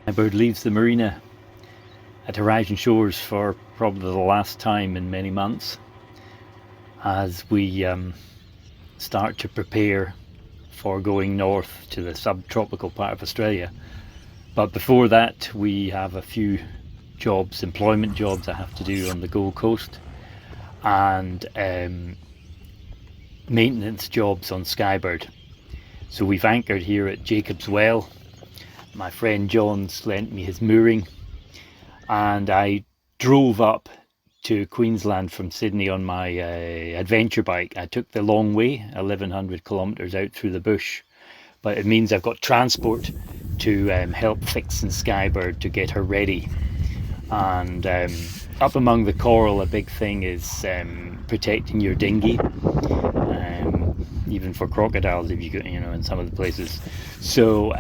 Skyebird leaves the marina at Horizon Shores for probably the last time in many months as we start to prepare for going north to the subtropical part of Australia. But before that, we have a few jobs, employment jobs I have to do on the Gold Coast, and maintenance jobs on Skyebird. So we've anchored here at Jacob's Well. My friend John's lent me his mooring, and I drove up to Queensland from Sydney on my adventure bike. I took the long way, 1100 kilometres out through the bush, but it means I've got transport to help fix in Skyebird to get her ready. And up among the coral, a big thing is protecting your dinghy, even for crocodiles if you go, in some of the places. So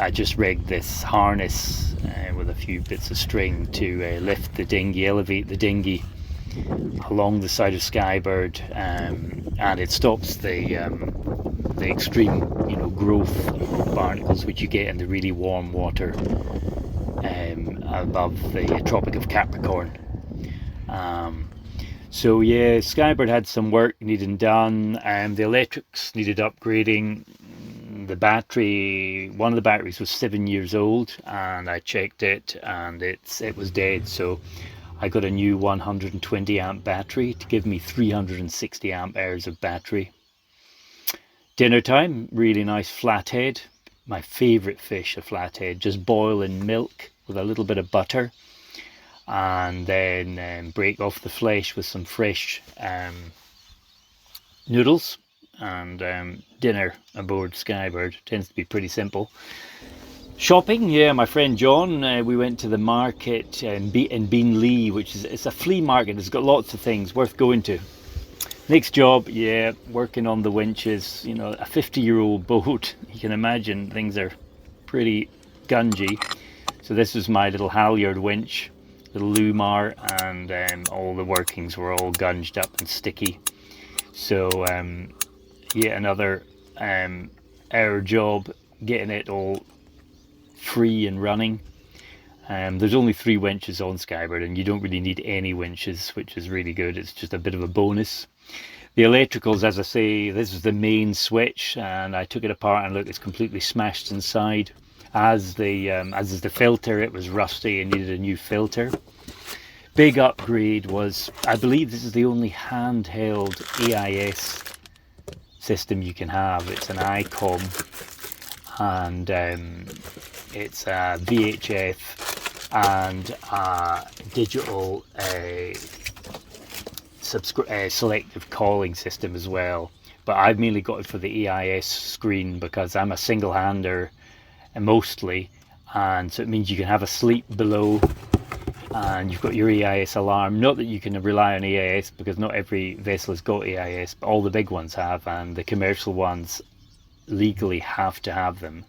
I just rigged this harness with a few bits of string to lift the dinghy, elevate the dinghy along the side of Skyebird, and it stops the extreme, growth of barnacles which you get in the really warm water above the Tropic of Capricorn. So yeah, Skyebird had some work needing done, and the electrics needed upgrading. The battery, one of the batteries was 7 years old, and I checked it and it was dead. So I got a new 120 amp battery to give me 360 amp hours of battery. Dinner time, really nice flathead. My favourite fish, a flathead. Just boil in milk with a little bit of butter, and then break off the flesh with some fresh noodles. And dinner aboard Skyebird tends to be pretty simple. Shopping, yeah, my friend John, we went to the market in Beenleigh, which is, it's a flea market. It's got lots of things worth going to. Next job, yeah, working on the winches. A 50-year-old boat. You can imagine things are pretty gungy. So this was my little halyard winch, little Lumar, and all the workings were all gunged up and sticky. So yet another hour job getting it all free and running. There's only 3 winches on Skyebird, and you don't really need any winches, which is really good. It's just a bit of a bonus. The electricals, as I say, this is the main switch, and I took it apart and look, it's completely smashed inside. As is the filter, it was rusty and needed a new filter. Big upgrade was, I believe this is the only handheld AIS system you can have. It's an ICOM, and it's a VHF and a digital selective calling system as well. But I've mainly got it for the AIS screen because I'm a single-hander mostly, and so it means you can have a sleep below, and you've got your AIS alarm. Not that you can rely on AIS, because not every vessel has got AIS, but all the big ones have, and the commercial ones legally have to have them.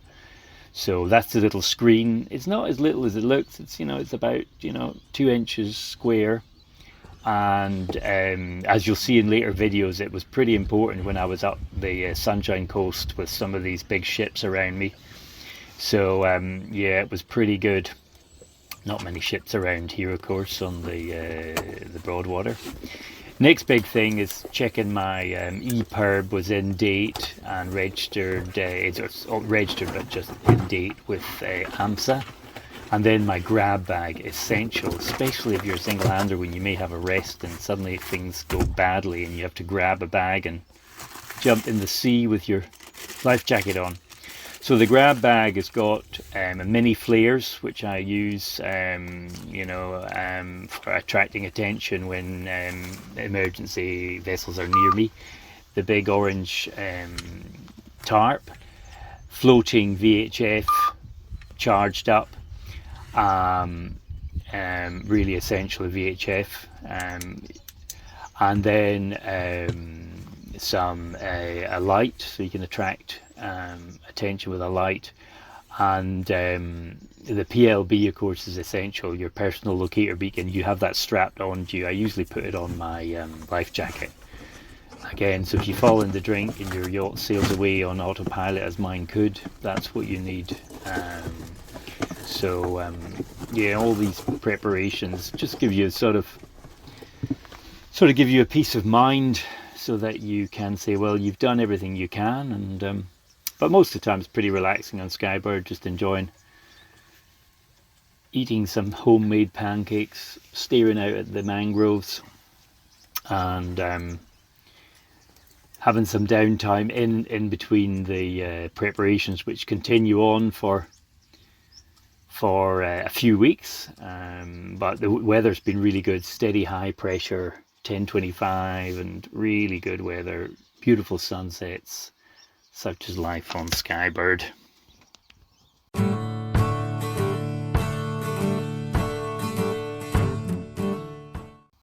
So that's the little screen. It's not as little as it looks. It's it's about 2 inches square, and as you'll see in later videos, it was pretty important when I was up the Sunshine Coast with some of these big ships around me. So yeah, it was pretty good. Not many ships around here, of course, on the Broadwater. Next big thing is checking my EPIRB was in date and registered. It's registered, but just in date with AMSA. And then my grab bag, essential, especially if you're a single-hander when you may have a rest and suddenly things go badly and you have to grab a bag and jump in the sea with your life jacket on. So the grab bag has got mini flares, which I use, for attracting attention when emergency vessels are near me. The big orange tarp, floating VHF, charged up, really essential VHF, and then a light, so you can attract attention with a light, and the PLB, of course, is essential, your personal locator beacon. You have that strapped onto you. I usually put it on my life jacket again, so if you fall in the drink and your yacht sails away on autopilot, as mine could, that's what you need. So yeah, all these preparations just give you sort of give you a peace of mind, so that you can say, well, you've done everything you can. And but most of the time it's pretty relaxing on Skybird, just enjoying eating some homemade pancakes, staring out at the mangroves, and having some downtime in between the preparations, which continue on for a few weeks. But the weather's been really good, steady high pressure, 1025, and really good weather, beautiful sunsets. Such is life on Skybird.